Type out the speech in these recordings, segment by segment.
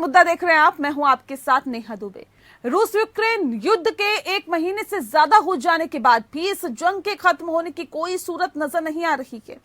मुद्दा देख रहे हैं आप, मैं हूं आपके साथ नेहा दुबे। रूस यूक्रेन युद्ध के 1 महीने से ज्यादा हो जाने के बाद भी इस जंग के खत्म होने की कोई सूरत नजर नहीं आ रही है।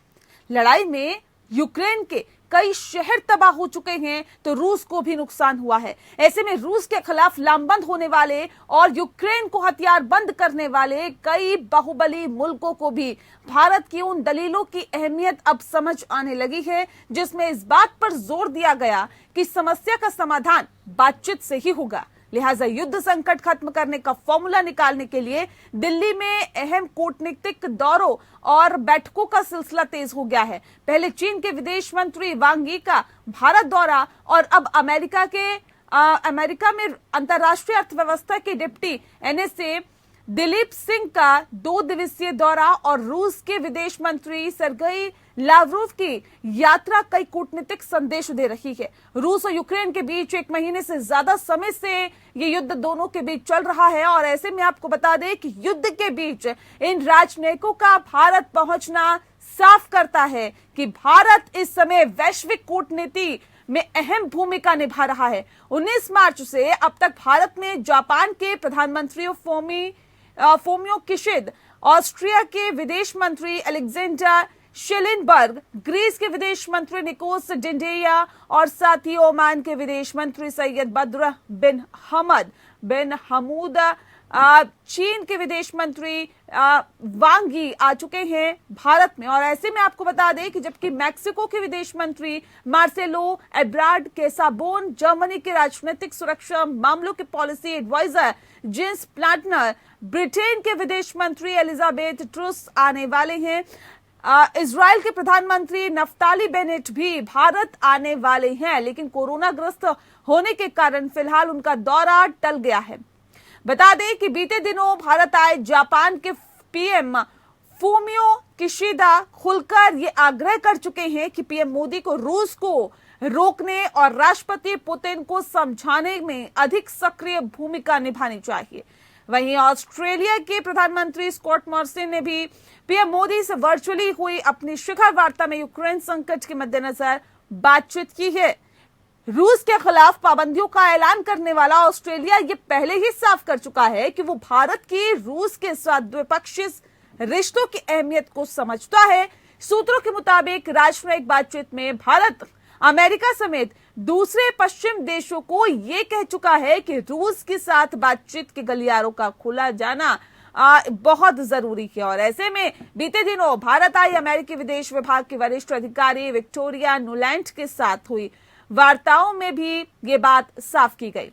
लड़ाई में यूक्रेन के कई शहर तबाह हो चुके हैं तो रूस को भी नुकसान हुआ है। ऐसे में रूस के खिलाफ लामबंद होने वाले और यूक्रेन को हथियार बंद करने वाले कई बाहुबली मुल्कों को भी भारत की उन दलीलों की अहमियत अब समझ आने लगी है, जिसमें इस बात पर जोर दिया गया कि समस्या का समाधान बातचीत से ही होगा। लिहाजा युद्ध संकट खत्म करने का फॉर्मूला निकालने के लिए दिल्ली में अहम कूटनीतिक दौरों और बैठकों का सिलसिला तेज हो गया है। पहले चीन के विदेश मंत्री वांग यी का भारत दौरा और अब अमेरिका में अंतर्राष्ट्रीय अर्थव्यवस्था के डिप्टी एनएसए दिलीप सिंह का 2 दिवसीय दौरा और रूस के विदेश मंत्री सरगेई लावरोव की यात्रा कई कूटनीतिक संदेश दे रही है। रूस और यूक्रेन के बीच 1 महीने से ज्यादा समय से ये युद्ध दोनों के बीच चल रहा है और ऐसे में आपको बता दें कि युद्ध के बीच इन राजनयिकों का भारत पहुंचना साफ करता है कि भारत इस समय वैश्विक कूटनीति में अहम भूमिका निभा रहा है। 19 मार्च से अब तक भारत में जापान के प्रधानमंत्री फोमियो किशिदा, ऑस्ट्रिया के विदेश मंत्री अलेक्जेंडर शिलिनबर्ग, ग्रीस के विदेश मंत्री निकोस डिंडेया और साथ ही ओमान के विदेश मंत्री सैयद बद्र बिन हमद बिन हमूद, चीन के विदेश मंत्री वांग यी आ चुके हैं भारत में। और ऐसे में आपको बता दें कि जबकि मैक्सिको के विदेश मंत्री मार्सेलो एब्राड कैसाबोन, जर्मनी के राजनीतिक सुरक्षा मामलों के पॉलिसी एडवाइजर जेम्स प्लाटनर, ब्रिटेन के विदेश मंत्री एलिजाबेथ ट्रूस आने वाले हैं। इजराइल के प्रधानमंत्री नफ्ताली बेनेट भी भारत आने वाले हैं, लेकिन कोरोना ग्रस्त होने के कारण फिलहाल उनका दौरा टल गया है। बता दें कि बीते दिनों भारत आए जापान के पीएम फोमियो किशिदा खुलकर ये आग्रह कर चुके हैं कि पीएम मोदी को रूस को रोकने और राष्ट्रपति पुतिन को समझाने में अधिक सक्रिय भूमिका निभानी चाहिए। वहीं ऑस्ट्रेलिया के प्रधानमंत्री स्कॉट मॉरिसन ने भी पीएम मोदी से वर्चुअली हुई अपनी शिखर वार्ता में यूक्रेन संकट के मद्देनजर बातचीत की है। रूस के खिलाफ पाबंदियों का ऐलान करने वाला ऑस्ट्रेलिया ये पहले ही साफ कर चुका है कि वो भारत की रूस के साथ द्विपक्षीय रिश्तों की अहमियत को समझता है। सूत्रों के मुताबिक राजनयिक बातचीत में भारत अमेरिका समेत दूसरे पश्चिम देशों को यह कह चुका है कि रूस के साथ बातचीत के गलियारों का खुला जाना बहुत जरूरी है। और ऐसे में बीते दिनों भारत आई अमेरिकी विदेश विभाग के वरिष्ठ अधिकारी विक्टोरिया नुलैंड के साथ हुई वार्ताओं में भी ये बात साफ की गई।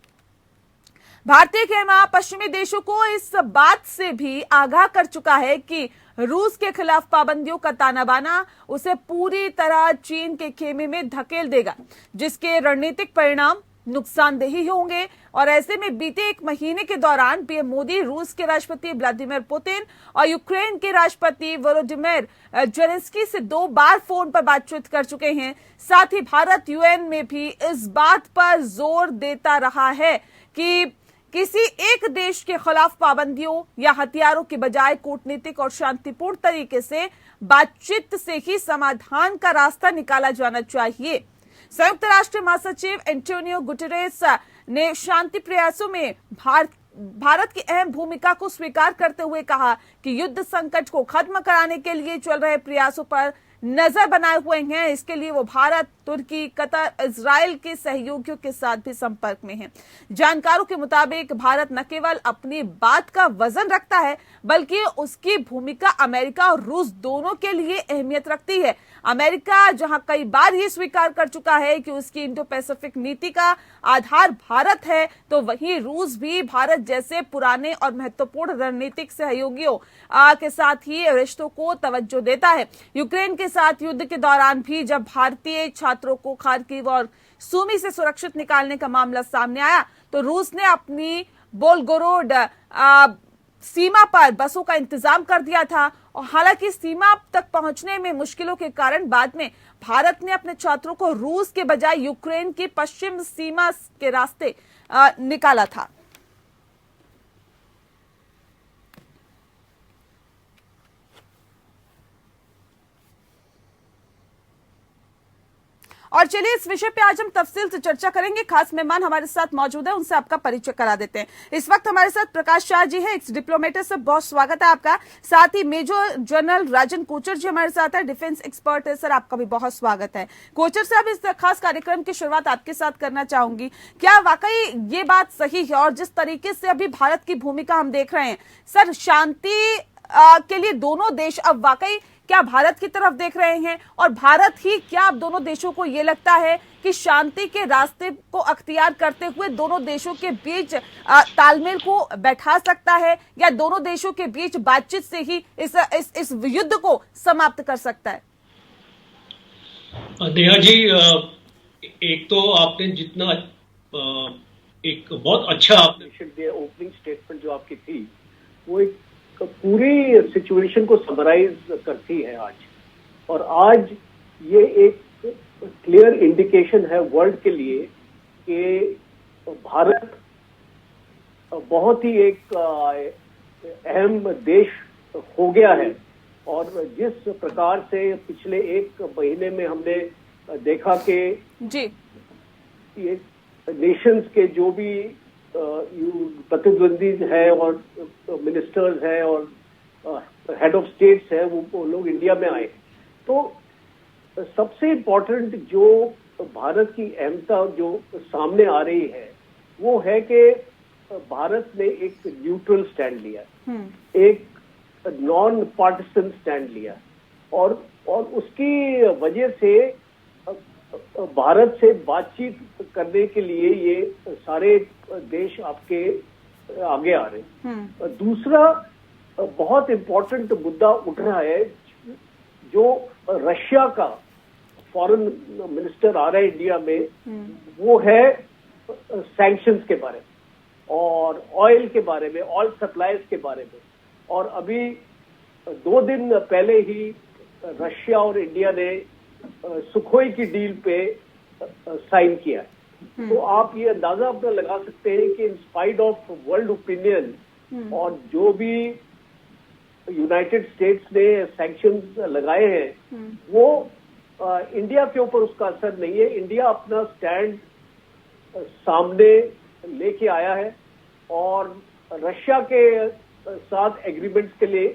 भारतीय खेमा पश्चिमी देशों को इस बात से भी आगाह कर चुका है कि रूस के खिलाफ पाबंदियों का ताना बाना उसे पूरी तरह चीन के खेमे में धकेल देगा, जिसके रणनीतिक परिणाम नुकसानदेही होंगे। और ऐसे में बीते 1 महीने के दौरान पीएम मोदी रूस के राष्ट्रपति व्लादिमीर पुतिन और यूक्रेन के राष्ट्रपति वोलोदिमीर जेलेंस्की से 2 बार फोन पर बातचीत कर चुके हैं। साथ ही भारत यूएन में भी इस बात पर जोर देता रहा है कि किसी एक देश के खिलाफ पाबंदियों या हथियारों के बजाय कूटनीतिक और शांतिपूर्ण तरीके से बातचीत से ही समाधान का रास्ता निकाला जाना चाहिए। संयुक्त राष्ट्र महासचिव एंटोनियो गुटेरेस ने शांति प्रयासों में भारत की अहम भूमिका को स्वीकार करते हुए कहा कि युद्ध संकट को खत्म कराने के लिए चल रहे प्रयासों पर नजर बनाए हुए हैं। इसके लिए वो भारत, तुर्की, कतर, इजराइल के सहयोगियों के साथ भी संपर्क में है। जानकारों के मुताबिक भारत न केवल अपनी बात का वजन रखता है, बल्कि उसकी भूमिका अमेरिका और रूस दोनों के लिए अहमियत रखती है। अमेरिका जहां कई बार ये स्वीकार कर चुका है कि उसकी इंडो पैसिफिक नीति का आधार भारत है, तो वहीं रूस भी भारत जैसे पुराने और महत्वपूर्ण रणनीतिक सहयोगियों के साथ ही रिश्तों को तवज्जो देता है। यूक्रेन के साथ युद्ध के दौरान भी जब भारतीय छात्रों को खार्किव और सूमी से सुरक्षित निकालने का मामला सामने आया, तो रूस ने अपनी बोल्गोरोड सीमा पर बसों का इंतजाम कर दिया था। और हालांकि सीमा तक पहुंचने में मुश्किलों के कारण बाद में भारत ने अपने छात्रों को रूस के बजाय यूक्रेन की पश्चिम सीमा के रास्ते निकाला था। और चलिए इस विषय पे आज हम तफसील से चर्चा करेंगे। खास मेहमान हमारे साथ मौजूद है, उनसे आपका परिचय करा देते हैं। इस वक्त हमारे साथ प्रकाश शाह जी हैं, एक्स डिप्लोमेटर से बहुत स्वागत है आपका। साथ ही मेजर जनरल राजन कोचर जी हमारे साथ है, डिफेंस एक्सपर्ट है, सर आपका भी बहुत स्वागत है। कोचर साहब, इस खास कार्यक्रम की शुरुआत आपके साथ करना चाहूंगी। क्या वाकई ये बात सही है, और जिस तरीके से अभी भारत की भूमिका हम देख रहे हैं सर, शांति के लिए दोनों देश अब वाकई क्या भारत की तरफ देख रहे हैं, और भारत ही क्या अब दोनों देशों को ये लगता है कि शांति के रास्ते को अख्तियार करते हुए दोनों देशों के बीच तालमेल को बैठा सकता है, या दोनों देशों के बीच बातचीत से ही इस युद्ध को समाप्त कर सकता है? नेहा जी, एक तो आपने जितना एक बहुत अच्छा आपने ओपनिंग स्टेटमेंट जो आपकी थी, वो एक पूरी सिचुएशन को समराइज करती है आज। और आज ये एक क्लियर इंडिकेशन है वर्ल्ड के लिए कि भारत बहुत ही एक अहम देश हो गया है। और जिस प्रकार से पिछले एक महीने में हमने देखा कि जी ये नेशंस के जो भी प्रतिद्वंदी है और मिनिस्टर्स है और हेड ऑफ स्टेट्स है, वो लोग इंडिया में आए। तो सबसे इम्पोर्टेंट जो भारत की अहमता जो सामने आ रही है वो है कि भारत ने एक न्यूट्रल स्टैंड लिया, एक नॉन पार्टिसन स्टैंड लिया, और उसकी वजह से भारत से बातचीत करने के लिए ये सारे देश आपके आगे आ रहे हैं। दूसरा बहुत इम्पोर्टेंट मुद्दा उठ रहा है, जो रशिया का फॉरेन मिनिस्टर आ रहा है इंडिया में, वो है सैंक्शंस के बारे में और ऑयल के बारे में, ऑयल सप्लाईज के बारे में। और अभी 2 दिन पहले ही रशिया और इंडिया ने सुखोई की डील पे साइन किया है। तो आप ये अंदाजा अपना लगा सकते हैं कि in spite of world opinion और जो भी यूनाइटेड स्टेट्स ने सैंक्शंस लगाए हैं, वो इंडिया के ऊपर उसका असर नहीं है। इंडिया अपना स्टैंड सामने लेके आया है और रशिया के साथ एग्रीमेंट्स के लिए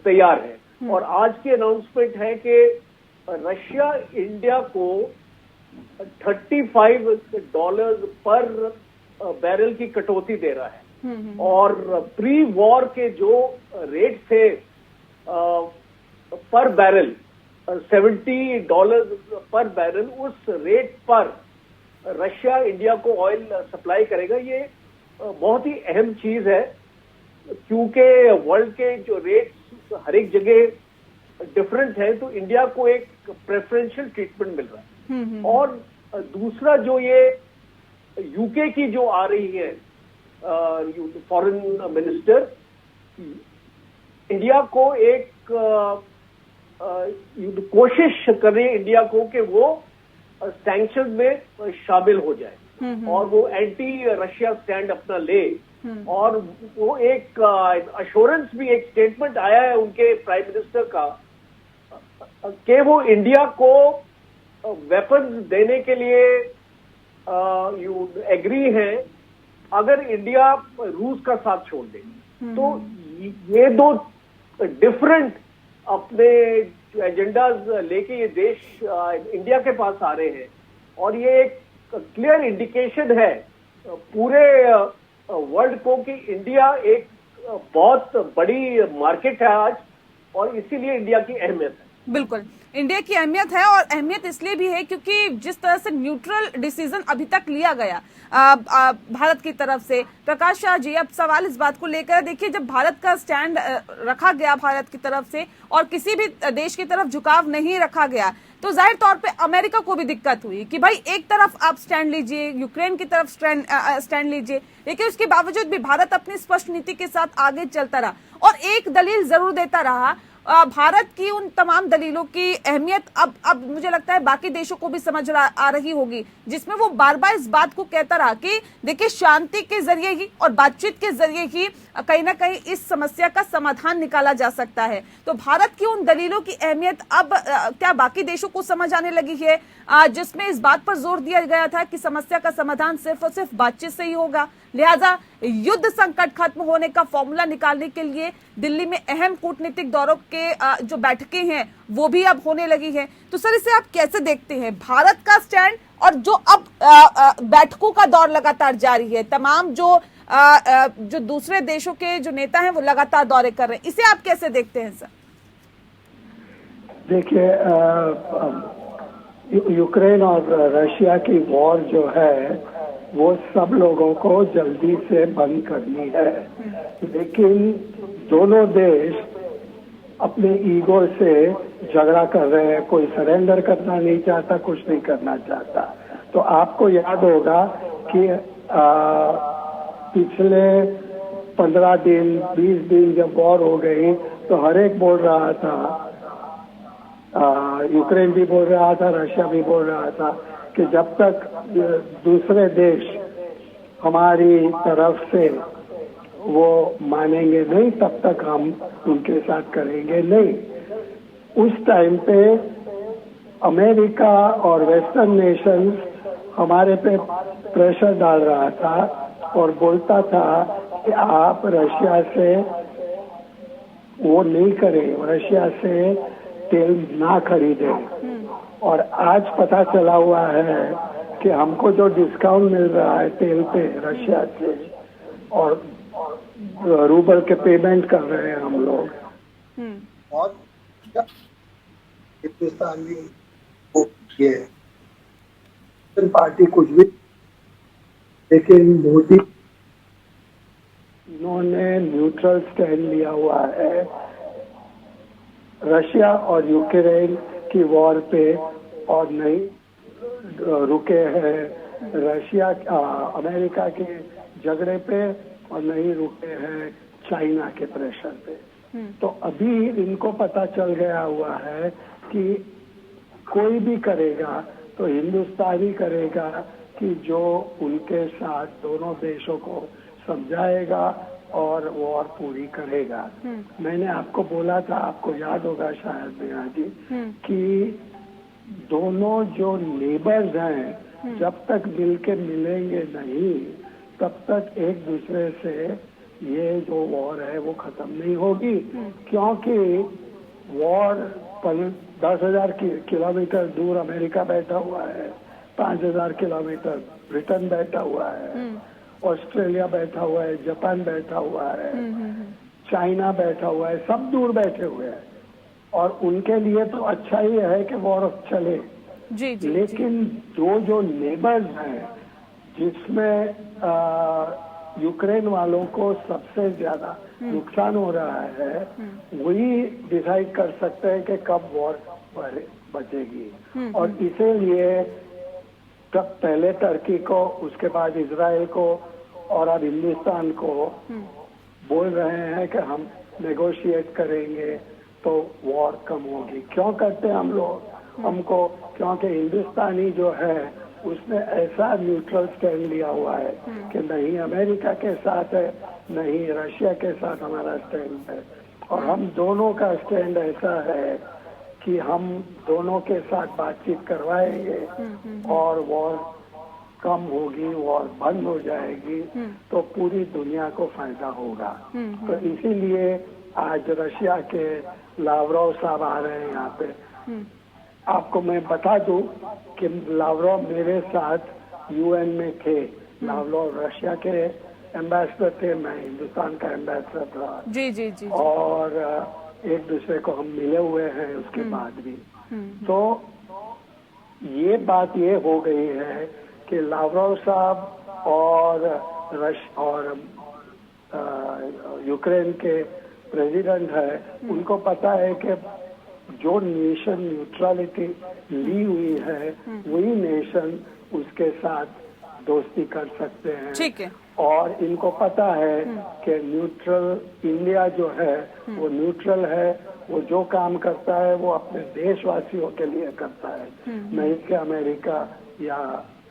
तैयार है। और आज की अनाउंसमेंट है कि रशिया इंडिया को $35 पर बैरल की कटौती दे रहा है, और प्री वॉर के जो रेट थे पर बैरल $70 पर बैरल, उस रेट पर रशिया इंडिया को ऑयल सप्लाई करेगा। ये बहुत ही अहम चीज है, क्योंकि वर्ल्ड के जो रेट्स हर एक जगह डिफरेंट है, तो इंडिया को एक प्रेफरेंशियल ट्रीटमेंट मिल रहा है। और दूसरा जो ये यूके की जो आ रही है फॉरेन मिनिस्टर, इंडिया को एक कोशिश कर रही है इंडिया को कि वो सैंक्शन में शामिल हो जाए और वो एंटी रशिया स्टैंड अपना ले। और वो एक अश्योरेंस भी, एक स्टेटमेंट आया है उनके प्राइम मिनिस्टर का कि वो इंडिया को वेपन्स देने के लिए एग्री है अगर इंडिया रूस का साथ छोड़ दे। तो ये 2 डिफरेंट अपने एजेंडाज लेके ये देश इंडिया के पास आ रहे हैं, और ये एक क्लियर इंडिकेशन है पूरे वर्ल्ड को कि इंडिया एक बहुत बड़ी मार्केट है आज, और इसीलिए इंडिया की अहमियत है। बिल्कुल, इंडिया की अहमियत है, और अहमियत इसलिए भी है क्योंकि जिस तरह से न्यूट्रल डिसीजन अभी तक लिया गया भारत की तरफ से। प्रकाश शाह जी, अब सवाल इस बात को लेकर, देखिए जब भारत का स्टैंड रखा गया भारत की तरफ से और किसी भी देश की तरफ झुकाव नहीं रखा गया, तो जाहिर तौर पे अमेरिका को भी दिक्कत हुई कि भाई एक तरफ आप स्टैंड लीजिए, यूक्रेन की तरफ स्टैंड लीजिए, लेकिन उसके बावजूद भी भारत अपनी स्पष्ट नीति के साथ आगे चलता रहा और एक दलील जरूर देता रहा, भारत की उन तमाम दलीलों की अहमियत अब मुझे लगता है बाकी देशों को भी समझ आ रही होगी, जिसमें वो बार बार इस बात को कहता रहा कि देखिए शांति के जरिए ही और बातचीत के जरिए ही कहीं ना कहीं इस समस्या का समाधान निकाला जा सकता है। तो भारत की उन दलीलों की अहमियत अब क्या बाकी देशों को समझ आने लगी है, जिसमें इस बात पर जोर दिया गया था कि समस्या का समाधान सिर्फ और सिर्फ बातचीत से ही होगा, लिहाजा युद्ध संकट खत्म होने का फॉर्मूला निकालने के लिए दिल्ली में अहम कूटनीतिक दौरों के जो बैठकें हैं वो भी अब होने लगी है। तो सर इसे आप कैसे देखते हैं, भारत का स्टैंड और जो अब बैठकों का दौर लगातार जारी है, तमाम जो दूसरे देशों के जो नेता हैं वो लगातार दौरे कर रहे हैं, इसे आप कैसे देखते हैं सर? देखिए, यूक्रेन और रशिया की वॉर जो है वो सब लोगों को जल्दी से बंद करनी है, लेकिन दोनों देश अपने ईगो से झगड़ा कर रहे हैं। कोई सरेंडर करना नहीं चाहता, कुछ नहीं करना चाहता। तो आपको याद होगा कि पिछले 15 दिन 20 दिन जब वॉर हो गई तो हर एक बोल रहा था, यूक्रेन भी बोल रहा था, रशिया भी बोल रहा था कि जब तक दूसरे देश हमारी तरफ से वो मानेंगे नहीं तब तक हम उनके साथ करेंगे नहीं। उस टाइम पे अमेरिका और वेस्टर्न नेशंस हमारे पे प्रेशर डाल रहा था और बोलता था कि आप रशिया से वो नहीं करें, रशिया से तेल ना खरीदें। और आज पता चला हुआ है कि हमको जो डिस्काउंट मिल रहा है तेल पे रशिया से, और रूबल के पेमेंट कर रहे हैं हम लोग। और हिंदुस्तान भी ये पार्टी कुछ भी, लेकिन मोदी इन्होंने न्यूट्रल स्टैंड लिया हुआ है रशिया और यूक्रेन की वॉर पे, और नहीं रुके हैं रशिया अमेरिका के झगड़े पे, और नहीं रुके हैं चाइना के प्रेशर पे। तो अभी इनको पता चल गया हुआ है कि कोई भी करेगा तो हिंदुस्तान ही करेगा कि जो उनके साथ दोनों देशों को समझाएगा और वॉर पूरी करेगा। मैंने आपको बोला था, आपको याद होगा शायद नेहा जी, कि दोनों जो नेबर्स हैं जब तक मिल के मिलेंगे नहीं तब तक एक दूसरे से ये जो वॉर है वो खत्म नहीं होगी। क्योंकि वॉर 10,000 किलोमीटर दूर अमेरिका बैठा हुआ है, 5,000 किलोमीटर ब्रिटेन बैठा हुआ है, ऑस्ट्रेलिया बैठा हुआ है, जापान बैठा हुआ है, चाइना बैठा हुआ है, सब दूर बैठे हुए हैं। और उनके लिए तो अच्छा ही है कि वॉर चले। लेकिन जो नेबर्स हैं जिसमें यूक्रेन वालों को सबसे ज्यादा नुकसान हो रहा है, वही डिसाइड कर सकते हैं कि कब वॉर बचेगी। और इसीलिए तब पहले टर्की को, उसके बाद इजराइल को और अब हिंदुस्तान को बोल रहे हैं कि हम नेगोशिएट करेंगे तो वॉर कम होगी। क्यों करते हैं हम लोग हमको? क्योंकि हिंदुस्तानी जो है उसने ऐसा न्यूट्रल स्टैंड लिया हुआ है कि नहीं अमेरिका के साथ है, नहीं रशिया के साथ हमारा स्टैंड है। और हम दोनों का स्टैंड ऐसा है कि हम दोनों के साथ बातचीत करवाएंगे और वॉर कम होगी, वॉर बंद हो जाएगी तो पूरी दुनिया को फायदा होगा। तो इसीलिए आज रशिया के लावरोव साहब आ रहे हैं यहाँ पे। आपको मैं बता दूं कि लावरोव मेरे साथ यूएन में थे। लावरोव रशिया के एम्बेसडर थे, मैं हिंदुस्तान का एम्बेसडर था। जी। और एक दूसरे को हम मिले हुए हैं उसके बाद भी। तो ये बात ये हो गई है कि लावरोव साहब और यूक्रेन के प्रेसिडेंट है, उनको पता है कि जो नेशन न्यूट्रलिटी ली हुई है वही नेशन उसके साथ दोस्ती कर सकते हैं। ठीक है। और इनको पता है कि न्यूट्रल इंडिया जो है वो न्यूट्रल है, वो जो काम करता है वो अपने देशवासियों के लिए करता है, नहीं कि अमेरिका या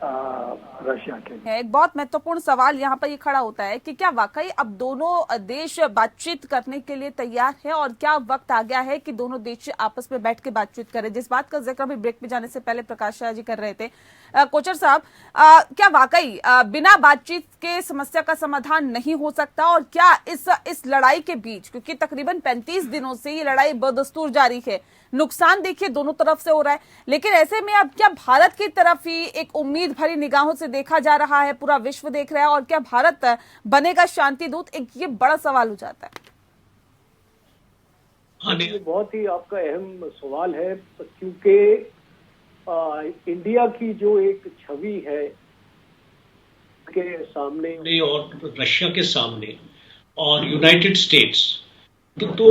रशिया के लिए। एक बहुत महत्वपूर्ण सवाल यहाँ पर ये खड़ा होता है कि क्या वाकई अब दोनों देश बातचीत करने के लिए तैयार है और क्या वक्त आ गया है कि दोनों देश आपस में बैठ के बातचीत करें, जिस बात का जिक्र अभी ब्रेक में जाने से पहले प्रकाश शाह जी कर रहे थे। कोचर साहब, क्या वाकई बिना बातचीत के समस्या का समाधान नहीं हो सकता और क्या इस लड़ाई के बीच, क्योंकि तकरीबन 35 दिनों से ये लड़ाई बदस्तूर जारी है, नुकसान देखिए दोनों तरफ से हो रहा है, लेकिन ऐसे में अब क्या भारत की तरफ ही एक उम्मीद भरी निगाहों से देखा जा रहा है, पूरा विश्व देख रहा है और क्या भारत बनेगा शांति दूत, एक ये बड़ा सवाल हो जाता है। ये बहुत ही आपका अहम सवाल है, क्योंकि इंडिया की जो एक छवि है के सामने और रशिया के सामने और यूनाइटेड स्टेट्स, तो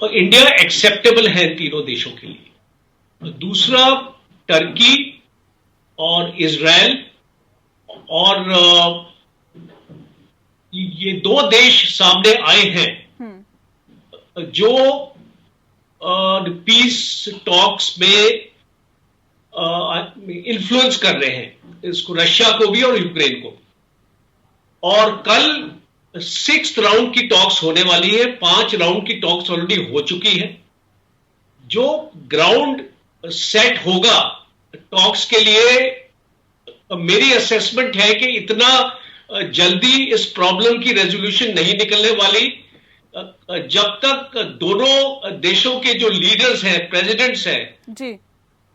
इंडिया एक्सेप्टेबल है तीनों देशों के लिए। दूसरा टर्की और इजराइल, और ये दो देश सामने आए हैं जो पीस टॉक्स में इन्फ्लुएंस कर रहे हैं, इसको रशिया को भी और यूक्रेन को। और कल 6th राउंड की टॉक्स होने वाली है, 5 राउंड की टॉक्स ऑलरेडी हो चुकी है। जो ग्राउंड सेट होगा टॉक्स के लिए, मेरी असेसमेंट है कि इतना जल्दी इस प्रॉब्लम की रेजोल्यूशन नहीं निकलने वाली जब तक दोनों देशों के जो लीडर्स हैं, प्रेसिडेंट्स हैं जी,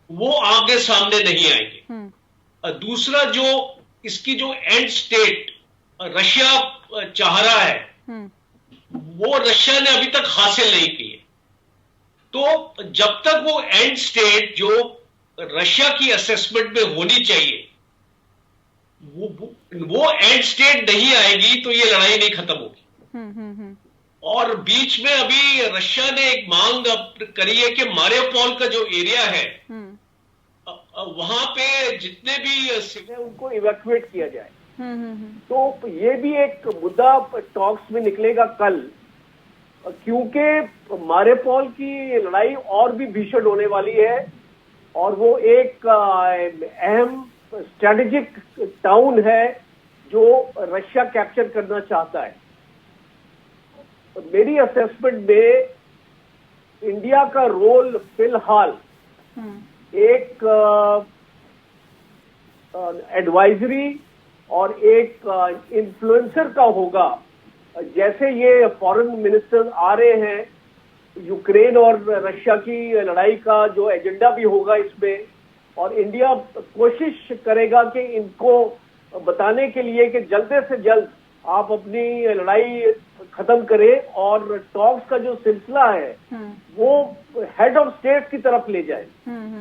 वो आगे सामने नहीं आएंगे। दूसरा, जो इसकी जो एंड स्टेट रशिया चाह रहा है वो रशिया ने अभी तक हासिल नहीं की है। तो जब तक वो एंड स्टेट जो रशिया की असेसमेंट में होनी चाहिए वो एंड स्टेट नहीं आएगी तो ये लड़ाई नहीं खत्म होगी। और बीच में अभी रशिया ने एक मांग करी है कि मारियोपोल का जो एरिया है वहां पे जितने भी उनको इवैक्यूएट किया जाए। तो ये भी एक मुद्दा टॉक्स में निकलेगा कल, क्योंकि मारियोपोल की लड़ाई और भी भीषण होने वाली है और वो एक अहम स्ट्रेटेजिक टाउन है जो रशिया कैप्चर करना चाहता है। मेरी असेसमेंट में इंडिया का रोल फिलहाल एक एडवाइजरी और एक इन्फ्लुएंसर का होगा। जैसे ये फॉरेन मिनिस्टर आ रहे हैं, यूक्रेन और रशिया की लड़ाई का जो एजेंडा भी होगा इसमें, और इंडिया कोशिश करेगा कि इनको बताने के लिए कि जल्द से जल्द आप अपनी लड़ाई खत्म करें और टॉक्स का जो सिलसिला है वो हेड ऑफ स्टेट की तरफ ले जाए।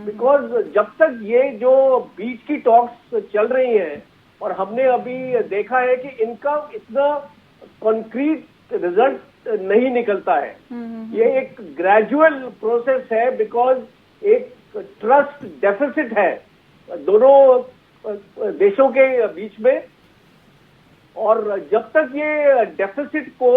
बिकॉज जब तक ये जो बीच की टॉक्स चल रही हैं और हमने अभी देखा है कि इनका इतना कॉन्क्रीट रिजल्ट नहीं निकलता है, ये एक ग्रेजुअल प्रोसेस है, बिकॉज एक ट्रस्ट डेफिसिट है दोनों देशों के बीच में, और जब तक ये डेफिसिट को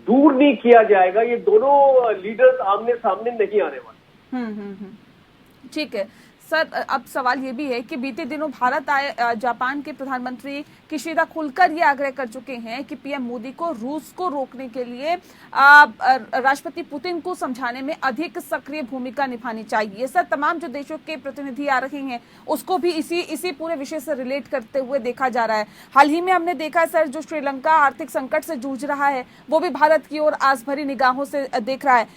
दूर नहीं किया जाएगा ये दोनों लीडर्स आमने सामने नहीं आने वाले। ठीक है सर, अब सवाल ये भी है कि बीते दिनों भारत आए जापान के प्रधानमंत्री किशिदा खुलकर ये आग्रह कर चुके हैं कि पीएम मोदी को रूस को रोकने के लिए राष्ट्रपति पुतिन को समझाने में अधिक सक्रिय भूमिका निभानी चाहिए। सर, तमाम जो देशों के प्रतिनिधि आ रहे हैं उसको भी इसी पूरे विषय से रिलेट करते हुए देखा जा रहा है। हाल ही में हमने देखा है सर, जो श्रीलंका आर्थिक संकट से जूझ रहा है वो भी भारत की ओर आस भरी निगाहों से देख रहा है।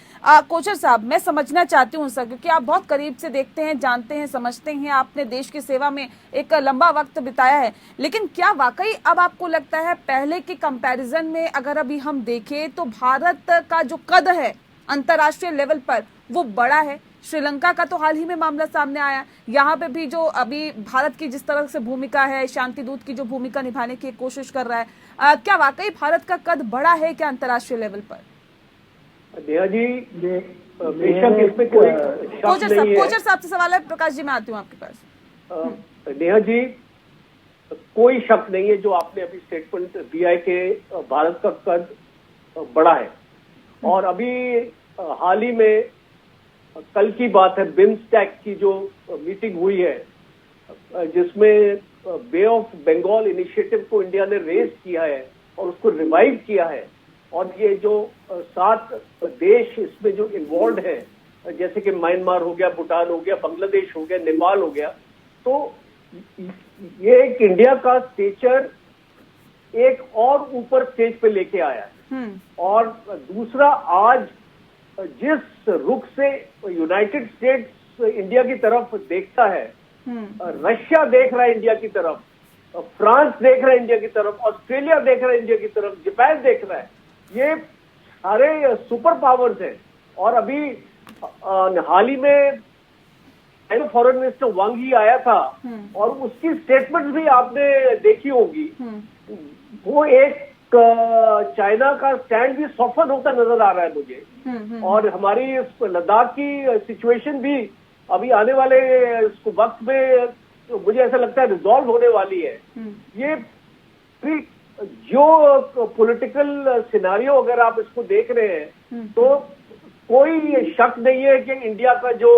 कोचर साहब, मैं समझना चाहती हूँ सर, क्योंकि आप बहुत करीब से देखते हैं, जानते हैं, समझते हैं, आपने देश की सेवा में एक लंबा वक्त बिताया है, लेकिन क्या वाकई अब आपको लगता है पहले के कंपैरिजन में अगर अभी हम देखें तो भारत का जो कद है अंतर्राष्ट्रीय लेवल पर वो बड़ा है? श्रीलंका का तो हाल ही में मामला सामने आया, यहाँ पे भी जो अभी भारत की जिस तरह से भूमिका है, शांति दूत की जो भूमिका निभाने की कोशिश कर रहा है, क्या वाकई भारत का कद बड़ा है क्या अंतर्राष्ट्रीय लेवल पर? नेहा जी, बेशक इसमें कोई शक नहीं है। कोचर साहब से सवाल है। प्रकाश जी, मैं आती हूँ आपके पास। नेहा जी, कोई शक नहीं है, जो आपने अभी स्टेटमेंट दिया है कि भारत का कद बड़ा है। और अभी हाल ही में कल की बात है, बिम्स्टेक की जो मीटिंग हुई है, जिसमें बे ऑफ बंगाल इनिशिएटिव को इंडिया ने रेज किया है और उसको रिवाइव किया है। और ये जो 7 देश इसमें जो इन्वॉल्व है, जैसे कि म्यांमार हो गया, भूटान हो गया, बांग्लादेश हो गया, नेपाल हो गया, तो ये एक इंडिया का स्टेचर एक और ऊपर स्टेज पे लेके आया है। और दूसरा, आज जिस रुख से यूनाइटेड स्टेट्स इंडिया की तरफ देखता है, रशिया देख रहा है इंडिया की तरफ, फ्रांस देख रहा है इंडिया की तरफ, ऑस्ट्रेलिया देख रहा है इंडिया की तरफ, जापान देख रहा है, ये सारे सुपर पावर्स हैं। और अभी हाल ही में फॉरेन मिनिस्टर वांग ही आया था और उसकी स्टेटमेंट्स भी आपने देखी होगी। वो एक चाइना का स्टैंड भी सॉफ्टन होता नजर आ रहा है मुझे। और हमारी लद्दाख की सिचुएशन भी अभी आने वाले वक्त में तो मुझे ऐसा लगता है रिजॉल्व होने वाली है। ये जो पॉलिटिकल सिनारियो अगर आप इसको देख रहे हैं तो कोई शक नहीं है कि इंडिया का जो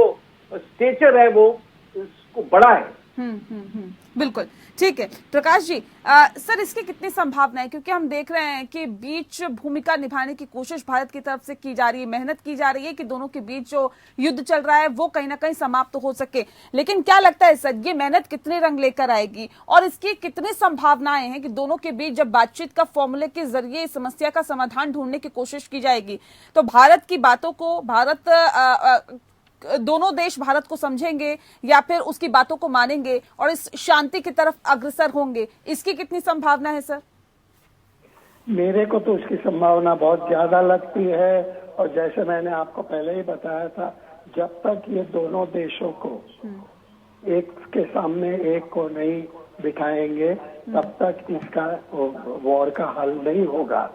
स्टेचर है वो इसको बड़ा है। बिल्कुल ठीक है प्रकाश जी। सर, इसकी कितनी संभावना है, क्योंकि हम देख रहे हैं कि बीच भूमिका निभाने की कोशिश भारत की तरफ से की जा रही है, मेहनत की जा रही है कि दोनों के बीच जो युद्ध चल रहा है वो कहीं ना कहीं समाप्त हो सके। लेकिन क्या लगता है सर, ये मेहनत कितने रंग लेकर आएगी और इसकी कितनी संभावनाएं हैं कि दोनों के बीच जब बातचीत का फॉर्मूले के जरिए इस समस्या का समाधान ढूंढने की कोशिश की जाएगी तो भारत की बातों को दोनों देश भारत को समझेंगे या फिर उसकी बातों को मानेंगे और इस शांति की तरफ अग्रसर होंगे, इसकी कितनी संभावना है सर? मेरे को तो उसकी संभावना बहुत ज्यादा लगती है। और जैसे मैंने आपको पहले ही बताया था, जब तक ये दोनों देशों को एक के सामने एक को नहीं बिठाएंगे तब तक इसका वॉर का हल नहीं होगा।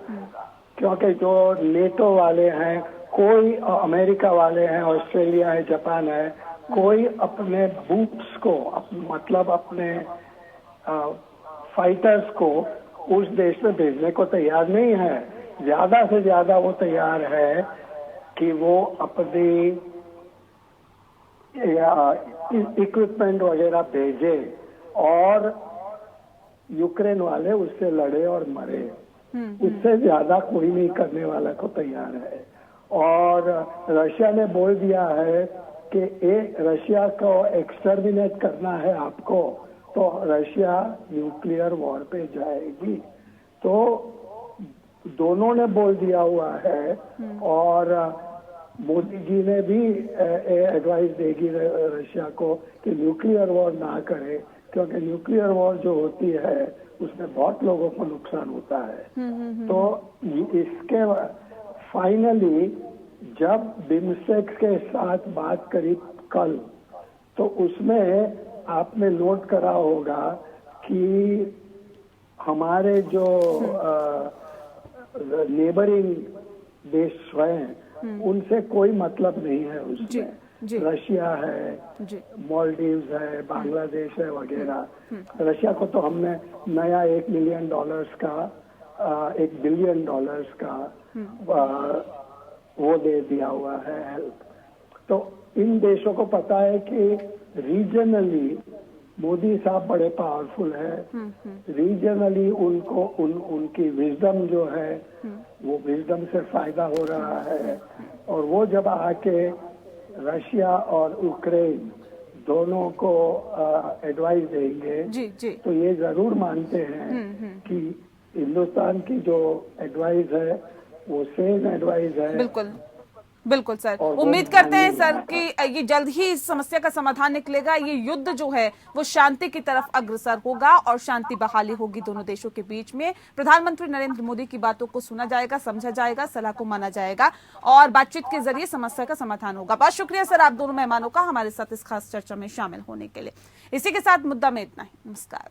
क्योंकि जो नेटो वाले हैं, कोई अमेरिका वाले हैं, ऑस्ट्रेलिया है, जापान है, कोई अपने बूट्स को मतलब अपने फाइटर्स को उस देश में भेजने को तैयार नहीं है। ज्यादा से ज्यादा वो तैयार है कि वो अपनी इक्विपमेंट वगैरह भेजे और यूक्रेन वाले उससे लड़े और मरे। उससे ज्यादा कोई नहीं करने वाला को तैयार है। और रशिया ने बोल दिया है कि रशिया को एक्सटर्मिनेट करना है आपको, तो रशिया न्यूक्लियर वॉर पे जाएगी। तो दोनों ने बोल दिया हुआ है। और मोदी जी ने भी एडवाइस देगी रशिया को कि न्यूक्लियर वॉर ना करे, क्योंकि न्यूक्लियर वॉर जो होती है उसमें बहुत लोगों को नुकसान होता है। तो इसके फाइनली जब बिम्स्टेक के साथ बात करी कल, तो उसमें आपने नोट करा होगा कि हमारे जो नेबरिंग देश हैं उनसे कोई मतलब नहीं है उसमें। रशिया है, मालदीव्स है, बांग्लादेश है वगैरह। रशिया को तो हमने नया $1 मिलियन का $1 बिलियन का वो दे दिया हुआ है हेल्प। तो इन देशों को पता है कि रीजनली मोदी साहब बड़े पावरफुल है। रीजनली उनको उनकी विजडम जो है वो विजडम से फायदा हो रहा है। और वो जब आके रशिया और यूक्रेन दोनों को एडवाइस देंगे तो ये जरूर मानते हैं कि हिंदुस्तान की जो एडवाइस है वो सेम एडवाइस है। बिल्कुल बिल्कुल सर, उम्मीद करते हैं सर कि ये जल्द ही इस समस्या का समाधान निकलेगा। ये युद्ध जो है वो शांति की तरफ अग्रसर होगा और शांति बहाली होगी दोनों देशों के बीच में। प्रधानमंत्री नरेंद्र मोदी की बातों को सुना जाएगा, समझा जाएगा, सलाह को माना जाएगा और बातचीत के जरिए समस्या का समाधान होगा। बहुत शुक्रिया सर आप दोनों मेहमानों का हमारे साथ इस खास चर्चा में शामिल होने के लिए। इसी के साथ मुद्दा में इतना ही। नमस्कार।